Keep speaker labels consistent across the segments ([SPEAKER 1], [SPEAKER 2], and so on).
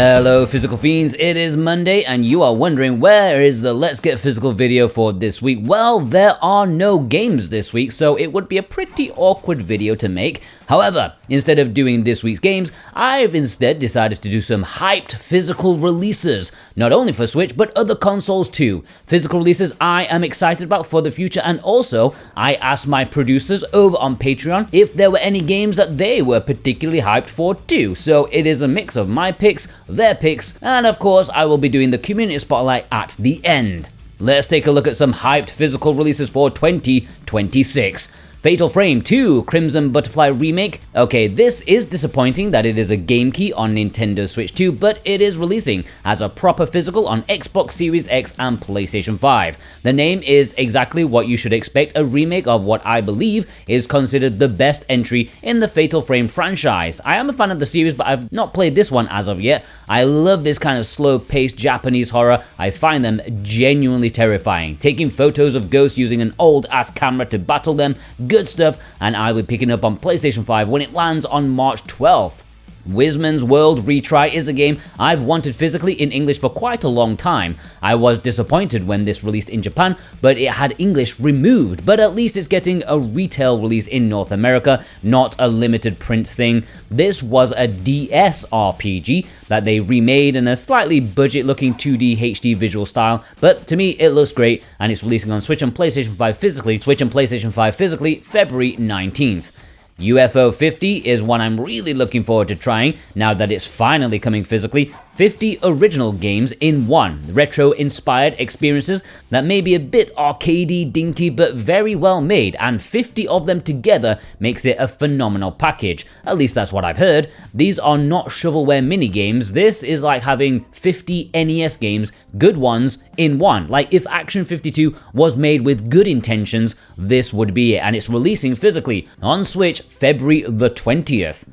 [SPEAKER 1] Hello Physical Fiends, it is Monday and you are wondering where is the Let's Get Physical video for this week. Well, there are no games this week, so it would be a pretty awkward video to make. However, instead of doing this week's games, I've instead decided to do some hyped physical releases, not only for Switch but other consoles too. Physical releases I am excited about for the future, and also I asked my producers over on Patreon if there were any games that they were particularly hyped for too. So it is a mix of my picks, their picks, and of course I will be doing the community spotlight at the end. Let's take a look at some hyped physical releases for 2026. Fatal Frame 2 Crimson Butterfly Remake. Okay, this is disappointing that it is a game key on Nintendo Switch 2, but it is releasing as a proper physical on Xbox Series X and PlayStation 5. The name is exactly what you should expect, a remake of what I believe is considered the best entry in the Fatal Frame franchise. I am a fan of the series, but I've not played this one as of yet. I love this kind of slow-paced Japanese horror. I find them genuinely terrifying. Taking photos of ghosts using an old-ass camera to battle them, good stuff, and I will be picking up on PlayStation 5 when it lands on March 12th. WiZmans World Re is a game I've wanted physically in English for quite a long time. I was disappointed when this released in Japan, but it had English removed, but at least it's getting a retail release in North America, not a limited print thing. This was a DS RPG that they remade in a slightly budget-looking 2D HD visual style, but to me it looks great, and it's releasing on Switch and PlayStation 5 physically, February 19th. UFO 50 is one I'm really looking forward to trying now that it's finally coming physically. 50 original games in one, retro-inspired experiences that may be a bit arcadey, dinky, but very well made, and 50 of them together makes it a phenomenal package. At least that's what I've heard. These are not shovelware minigames. This is like having 50 NES games, good ones, in one. Like if Action 52 was made with good intentions, this would be it, and it's releasing physically on Switch February the 20th.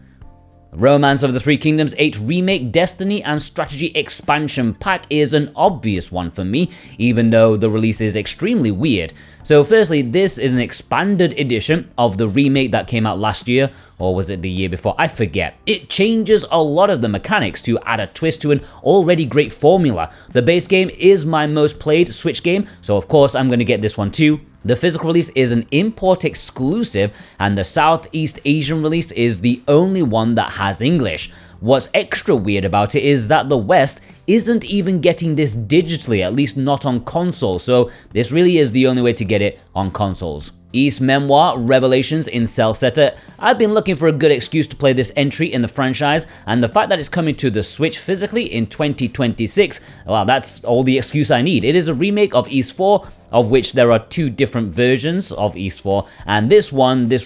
[SPEAKER 1] Romance of the Three Kingdoms 8 Remake Destiny and Strategy Expansion Pack is an obvious one for me, even though the release is extremely weird. So firstly, this is an expanded edition of the remake that came out last year, or was it the year before? I forget. It changes a lot of the mechanics to add a twist to an already great formula. The base game is my most played Switch game, so of course I'm going to get this one too. The physical release is an import exclusive, and the Southeast Asian release is the only one that has English. What's extra weird about it is that the West isn't even getting this digitally, at least not on console, so this really is the only way to get it on consoles. Ys Memoire Revelations in Celceta. I've been looking for a good excuse to play this entry in the franchise, and the fact that it's coming to the Switch physically in 2026, well, that's all the excuse I need. It is a remake of Ys 4, of which there are two different versions of Ys 4, and this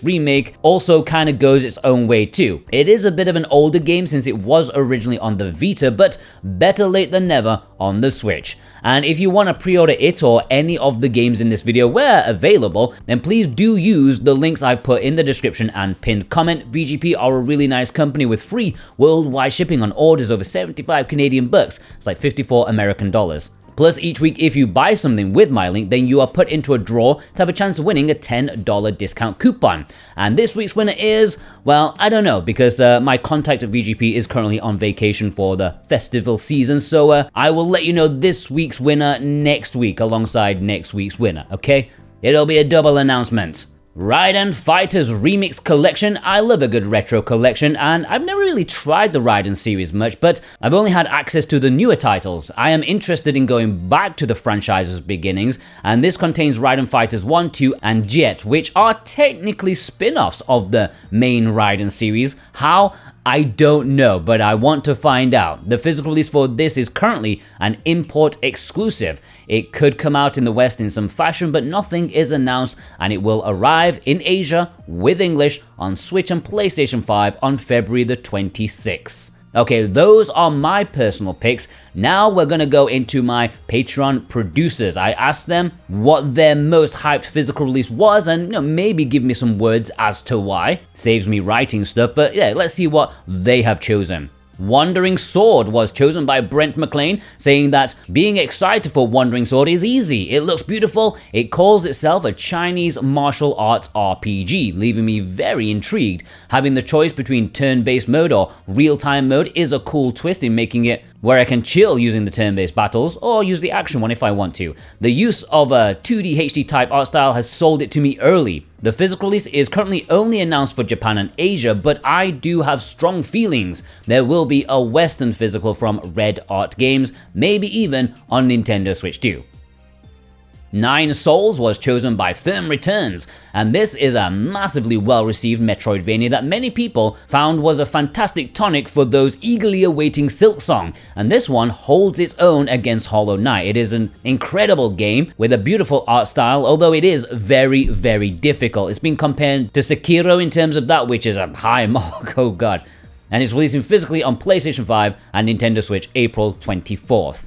[SPEAKER 1] remake, also kind of goes its own way too. It is a bit of an older game since it was originally on the Vita, but better late than never on the Switch. And if you want to pre-order it or any of the games in this video where available, then please do use the links I've put in the description and pinned comment. VGP are a really nice company with free worldwide shipping on orders over 75 Canadian bucks. It's like 54 American dollars. Plus, each week, if you buy something with my link, then you are put into a draw to have a chance of winning a $10 discount coupon. And this week's winner is, well, I don't know, because my contact at VGP is currently on vacation for the festival season, so I will let you know this week's winner next week alongside next week's winner, okay? It'll be a double announcement. Raiden Fighters Remix Collection. I love a good retro collection, and I've never really tried the Raiden series much, but I've only had access to the newer titles. I am interested in going back to the franchise's beginnings, and this contains Raiden Fighters 1, 2, and Jet, which are technically spin-offs of the main Raiden series. How? I don't know, but I want to find out. The physical release for this is currently an import exclusive. It could come out in the West in some fashion, but nothing is announced, and it will arrive in Asia with English on Switch and PlayStation 5 on February the 26th. Okay, those are my personal picks. Now we're gonna go into my Patreon producers. I asked them what their most hyped physical release was, and maybe give me some words as to why. Saves me writing stuff, but yeah, let's see what they have chosen. Wandering Sword was chosen by Brent McLean, saying that being excited for Wandering Sword is easy. It looks beautiful. It calls itself a Chinese martial arts RPG, leaving me very intrigued. Having the choice between turn-based mode or real-time mode is a cool twist in making it where I can chill using the turn-based battles or use the action one if I want to. The use of a 2D HD type art style has sold it to me early. The physical release is currently only announced for Japan and Asia, but I do have strong feelings there will be a Western physical from Red Art Games, maybe even on Nintendo Switch 2. Nine Souls was chosen by Firm Returns, and this is a massively well-received Metroidvania that many people found was a fantastic tonic for those eagerly awaiting Silksong, and this one holds its own against Hollow Knight. It is an incredible game with a beautiful art style, although it is very, very difficult. It's been compared to Sekiro in terms of that, which is a high mark, oh god. And it's releasing physically on PlayStation 5 and Nintendo Switch April 24th.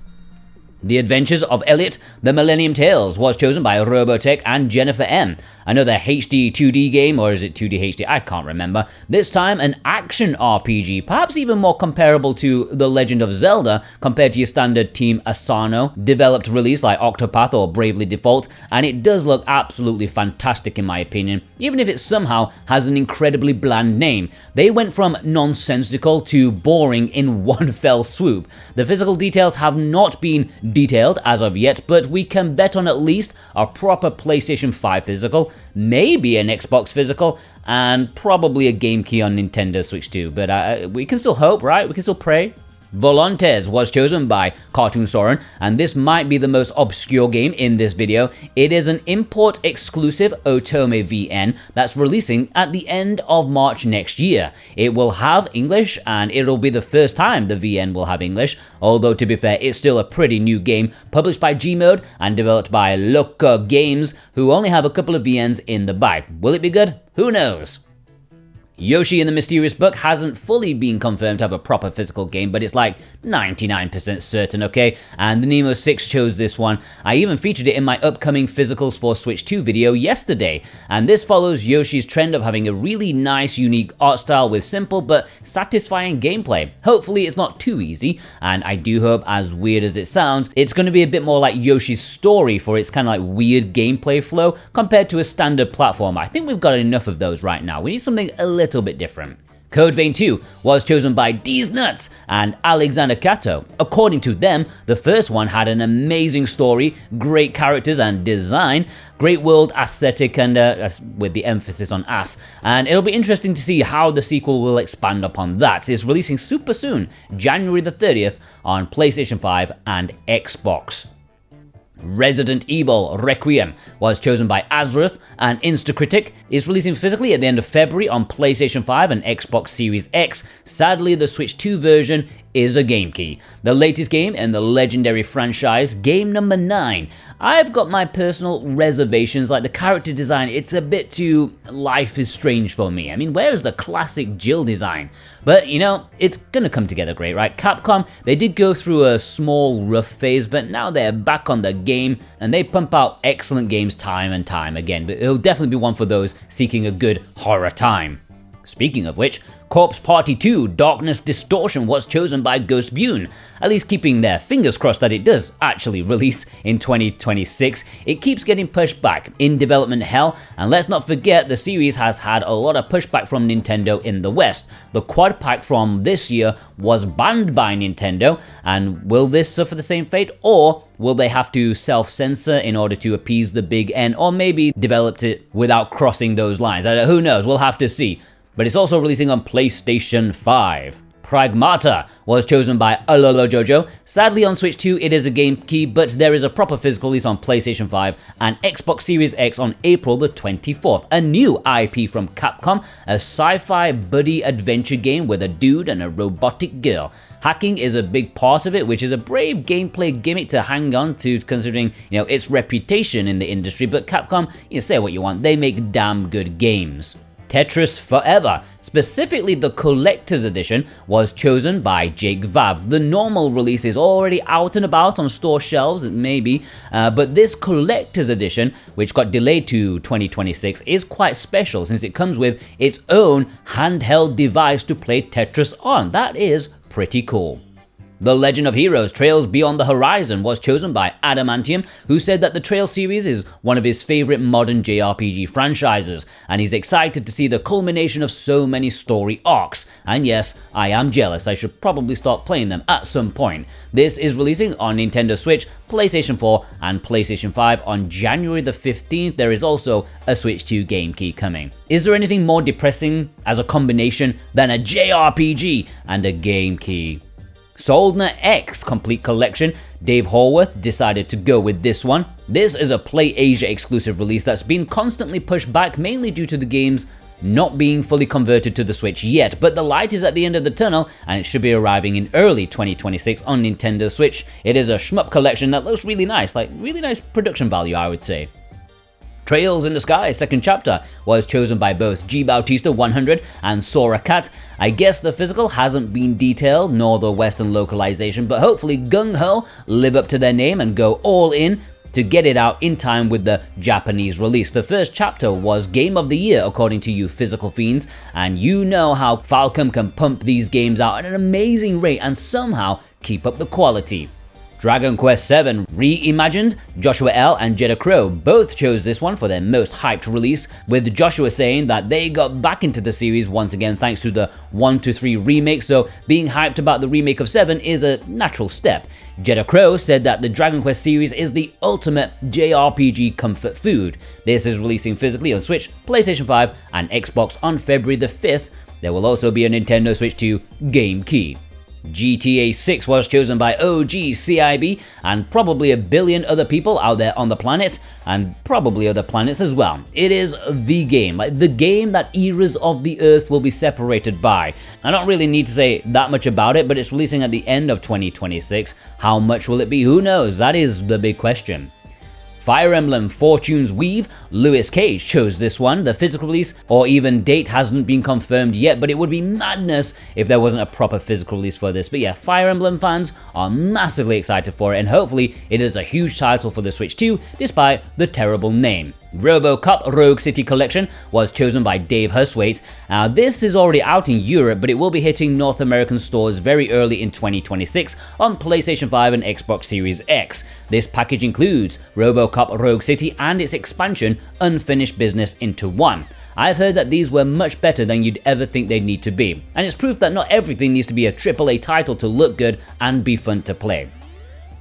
[SPEAKER 1] The Adventures of Elliot, The Millennium Tales was chosen by Robotech and Jennifer M. Another HD 2D game, or is it 2D HD? I can't remember. This time an action RPG, perhaps even more comparable to The Legend of Zelda compared to your standard Team Asano developed release like Octopath or Bravely Default, and it does look absolutely fantastic in my opinion, even if it somehow has an incredibly bland name. They went from nonsensical to boring in one fell swoop. The physical details have not been detailed as of yet, but we can bet on at least a proper PlayStation 5 physical, maybe an Xbox physical, and probably a game key on Nintendo Switch 2, but we can still hope, right? We can still pray. Volontés was chosen by Cartoon Soren, and this might be the most obscure game in this video. It is an import-exclusive Otome VN that's releasing at the end of March next year. It will have English, and it'll be the first time the VN will have English, although to be fair, it's still a pretty new game, published by Gmode and developed by Loco Games, who only have a couple of VNs in the bag. Will it be good? Who knows? Yoshi and the Mysterious Book hasn't fully been confirmed to have a proper physical game, but it's like 99% certain, okay? And the Nemo 6 chose this one. I even featured it in my upcoming Physicals for Switch 2 video yesterday, and this follows Yoshi's trend of having a really nice, unique art style with simple but satisfying gameplay. Hopefully it's not too easy, and I do hope, as weird as it sounds, it's going to be a bit more like Yoshi's Story for its kind of like weird gameplay flow compared to a standard platform. I think we've got enough of those right now. We need something a little bit different. Code Vein 2 was chosen by D's Nuts and Alexander Cato. According to them, the first one had an amazing story, great characters and design, great world aesthetic, and with the emphasis on ass, and it'll be interesting to see how the sequel will expand upon that. It's releasing super soon, January the 30th on PlayStation 5 and Xbox. Resident Evil Requiem was chosen by Azruth and Instacritic. It's releasing physically at the end of February on PlayStation 5 and Xbox Series X. Sadly, the Switch 2 version is a game key. The latest game in the legendary franchise, game number 9. I've got my personal reservations, like the character design, it's a bit too Life is Strange for me. I mean, where is the classic Jill design? But, you know, it's gonna come together great, right? Capcom, they did go through a small rough phase, but now they're back on the game, and they pump out excellent games time and time again, but it'll definitely be one for those seeking a good horror time. Speaking of which, Corpse Party 2 Darkness Distortion was chosen by Ghost Bune, at least keeping their fingers crossed that it does actually release in 2026. It keeps getting pushed back in development hell, and let's not forget the series has had a lot of pushback from Nintendo in the West. The quad pack from this year was banned by Nintendo, and will this suffer the same fate, or will they have to self-censor in order to appease the big N, or maybe developed it without crossing those lines? Who knows, we'll have to see. But it's also releasing on PlayStation 5. Pragmata was chosen by Alolo Jojo. Sadly on Switch 2 it is a game key, but there is a proper physical release on PlayStation 5 and Xbox Series X on April the 24th. A new IP from Capcom, a sci-fi buddy adventure game with a dude and a robotic girl. Hacking is a big part of it, which is a brave gameplay gimmick to hang on to considering, you know, its reputation in the industry, but Capcom, you say what you want, they make damn good games. Tetris Forever, specifically the Collector's Edition, was chosen by Jake Vav. The normal release is already out and about on store shelves, maybe, but this Collector's Edition, which got delayed to 2026, is quite special since it comes with its own handheld device to play Tetris on. That is pretty cool. The Legend of Heroes Trails Beyond the Horizon was chosen by Adamantium, who said that the Trail series is one of his favorite modern JRPG franchises, and he's excited to see the culmination of so many story arcs. And yes, I am jealous, I should probably start playing them at some point. This is releasing on Nintendo Switch, PlayStation 4, and PlayStation 5 on January the 15th. There is also a Switch 2 game key coming. Is there anything more depressing as a combination than a JRPG and a game key? Soldner X Complete Collection, Dave Horwath decided to go with this one. This is a Play Asia exclusive release that's been constantly pushed back mainly due to the game's not being fully converted to the Switch yet, but the light is at the end of the tunnel and it should be arriving in early 2026 on Nintendo Switch. It is a shmup collection that looks really nice, like really nice production value, I would say. Trails in the Sky second chapter was chosen by both G Bautista 100 and Sora Cat. I guess the physical hasn't been detailed nor the Western localization, but hopefully Gung Ho live up to their name and go all in to get it out in time with the Japanese release. The first chapter was Game of the Year according to you physical fiends, and you know how Falcom can pump these games out at an amazing rate and somehow keep up the quality. Dragon Quest VII Reimagined, Joshua L. and Jeddah Crow both chose this one for their most hyped release, with Joshua saying that they got back into the series once again thanks to the 1-3 remake, so being hyped about the remake of 7 is a natural step. Jeddah Crow said that the Dragon Quest series is the ultimate JRPG comfort food. This is releasing physically on Switch, PlayStation 5, and Xbox on February the 5th. There will also be a Nintendo Switch 2 game key. GTA 6 was chosen by OG CIB and probably a billion other people out there on the planet, and probably other planets as well. It is the game, like the game that eras of the Earth will be separated by. I don't really need to say that much about it, but it's releasing at the end of 2026. How much will it be? Who knows? That is the big question. Fire Emblem Fortune's Weave, Lewis Cage chose this one. The physical release or even date hasn't been confirmed yet, but it would be madness if there wasn't a proper physical release for this. But yeah, Fire Emblem fans are massively excited for it, and hopefully it is a huge title for the Switch 2, despite the terrible name. Robocop Rogue City Collection was chosen by Dave Huswaite. Now this is already out in Europe, but it will be hitting North American stores very early in 2026 on PlayStation 5 and Xbox Series X. This package includes Robocop Rogue City and its expansion Unfinished Business into one. I've heard that these were much better than you'd ever think they'd need to be, and it's proof that not everything needs to be a AAA title to look good and be fun to play.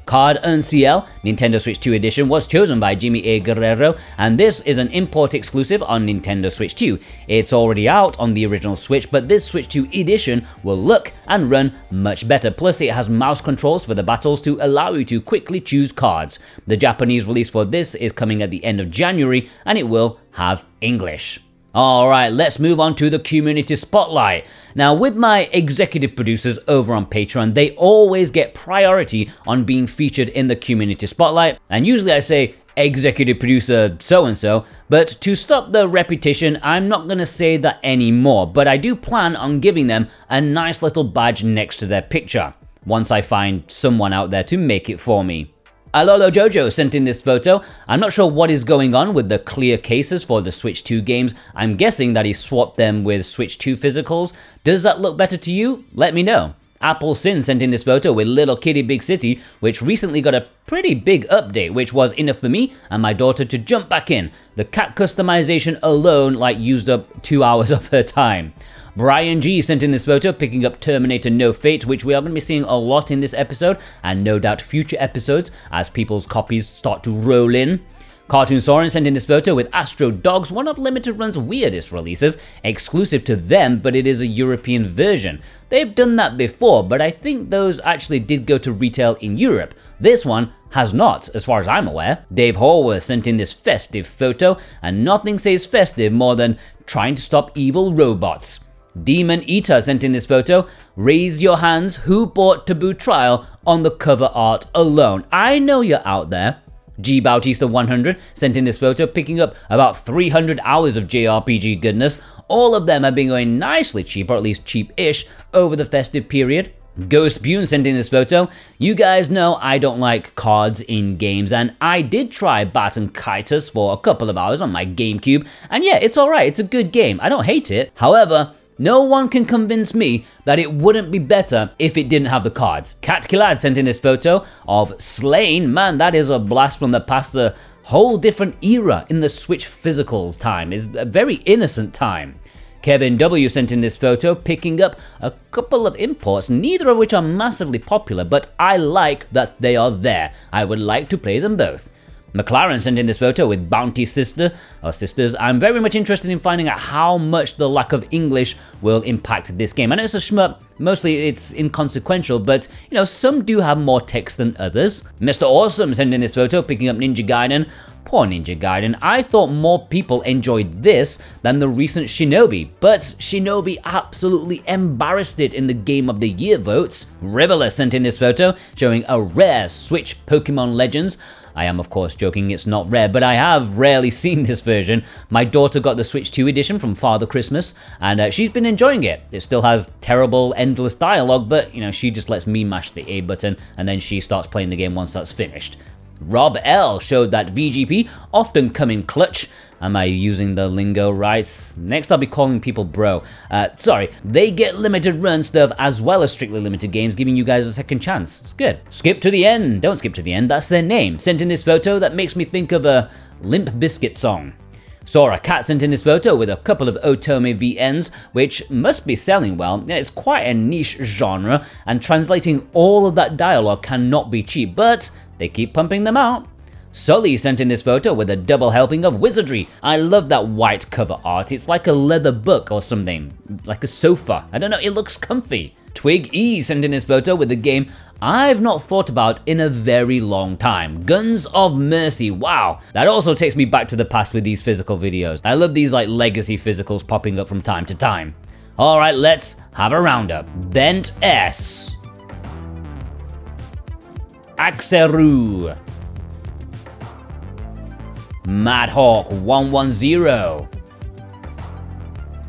[SPEAKER 1] Card-en-Ciel Nintendo Switch 2 edition was chosen by Jimmy A. Guerrero, and this is an import exclusive on Nintendo Switch 2. It's already out on the original Switch, but this Switch 2 edition will look and run much better, plus it has mouse controls for the battles to allow you to quickly choose cards. The Japanese release for this is coming at the end of January, and it will have English. Alright, let's move on to the community spotlight. Now, with my executive producers over on Patreon, they always get priority on being featured in the community spotlight, and usually I say executive producer so-and-so, but to stop the repetition, I'm not going to say that anymore, but I do plan on giving them a nice little badge next to their picture, once I find someone out there to make it for me. Alolo Jojo sent in this photo. I'm not sure what is going on with the clear cases for the Switch 2 games. I'm guessing that he swapped them with Switch 2 physicals. Does that look better to you? Let me know. Apple Sin sent in this photo with Little Kitty Big City, which recently got a pretty big update, which was enough for me and my daughter to jump back in. The cat customization alone used up 2 hours of her time. Brian G sent in this photo picking up Terminator No Fate, which we are going to be seeing a lot in this episode, and no doubt future episodes as people's copies start to roll in. Cartoon Soren sent in this photo with Astro Dogs, one of Limited Run's weirdest releases, exclusive to them, but it is a European version. They've done that before, but I think those actually did go to retail in Europe. This one has not, as far as I'm aware. Dave Horwath sent in this festive photo, and nothing says festive more than trying to stop evil robots. Demon Eater sent in this photo. Raise your hands who bought Taboo Trial on the cover art alone. I know you're out there. G Bautista 100 sent in this photo picking up about 300 hours of JRPG goodness. All of them have been going nicely cheap, or at least cheap-ish, over the festive period. Ghost Bune sent in this photo. You guys know I don't like cards in games, and I did try Baton Kaitos for a couple of hours on my GameCube, and yeah, it's alright, it's a good game, I don't hate it. However, No one can convince me that it wouldn't be better if it didn't have the cards. Cat Killad sent in this photo of Slain. Man, that is a blast from the past. A whole different era in the Switch physicals time. It's a very innocent time. Kevin W sent in this photo picking up a couple of imports, neither of which are massively popular, but I like that they are there. I would like to play them both. McLaren sent in this photo with Bounty Sister, or Sisters. I'm very much interested in finding out how much the lack of English will impact this game. I know it's a shmup, mostly it's inconsequential, but you know, some do have more text than others. Mr. Awesome sent in this photo picking up Ninja Gaiden. Poor Ninja Gaiden. I thought more people enjoyed this than the recent Shinobi, but Shinobi absolutely embarrassed it in the Game of the Year votes. Riveler sent in this photo showing a rare Switch Pokemon Legends. I am of course joking, it's not rare, but I have rarely seen this version. My daughter got the Switch 2 edition from Father Christmas, and she's been enjoying it. It still has terrible, endless dialogue, but you know, she just lets me mash the A button, and then she starts playing the game once that's finished. Rob L showed that VGP often come in clutch. Am I using the lingo right? Next I'll be calling people bro. Sorry, they get limited run stuff as well as strictly limited games, giving you guys a second chance. It's good. Skip to the end. Don't skip to the end, that's their name. Sent in this photo that makes me think of a Limp Bizkit song. Sora Cat sent in this photo with a couple of Otome VNs, which must be selling well. It's quite a niche genre, and translating all of that dialogue cannot be cheap, but they keep pumping them out. Sully sent in this photo with a double helping of Wizardry. I love that white cover art. It's like a leather book or something, like a sofa. I don't know, it looks comfy. Twig E sent in this photo with a game I've not thought about in a very long time. Guns of Mercy. Wow, that also takes me back to the past with these physical videos. I love these like legacy physicals popping up from time to time. Alright, let's have a roundup. Bent S. Axeru. Madhawk 110.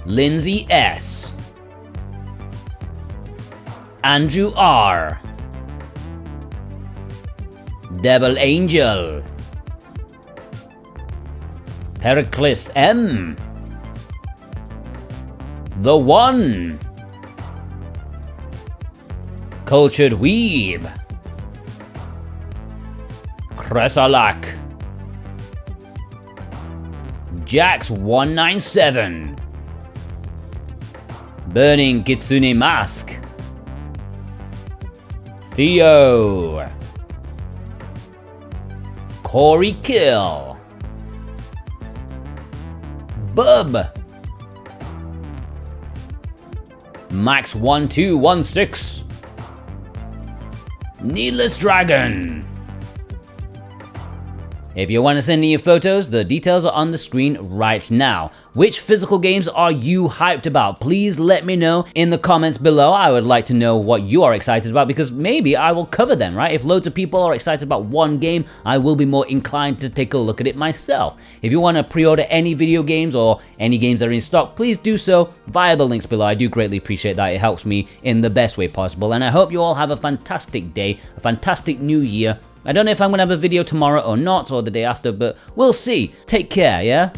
[SPEAKER 1] Lindsay S. Andrew R. Devil Angel. Pericles M. The One. Cultured Weeb. Kresalak. Jax 197. Burning Kitsune Mask. Theo. Corey Kill. Bub. Max 1216. Needless Dragon. If you want to send me your photos, the details are on the screen right now. Which physical games are you hyped about? Please let me know in the comments below. I would like to know what you are excited about, because maybe I will cover them, right? If loads of people are excited about one game, I will be more inclined to take a look at it myself. If you want to pre-order any video games or any games that are in stock, please do so via the links below. I do greatly appreciate that. It helps me in the best way possible, and I hope you all have a fantastic day, a fantastic new year. I don't know if I'm going to have a video tomorrow or not, or the day after, but we'll see. Take care, yeah?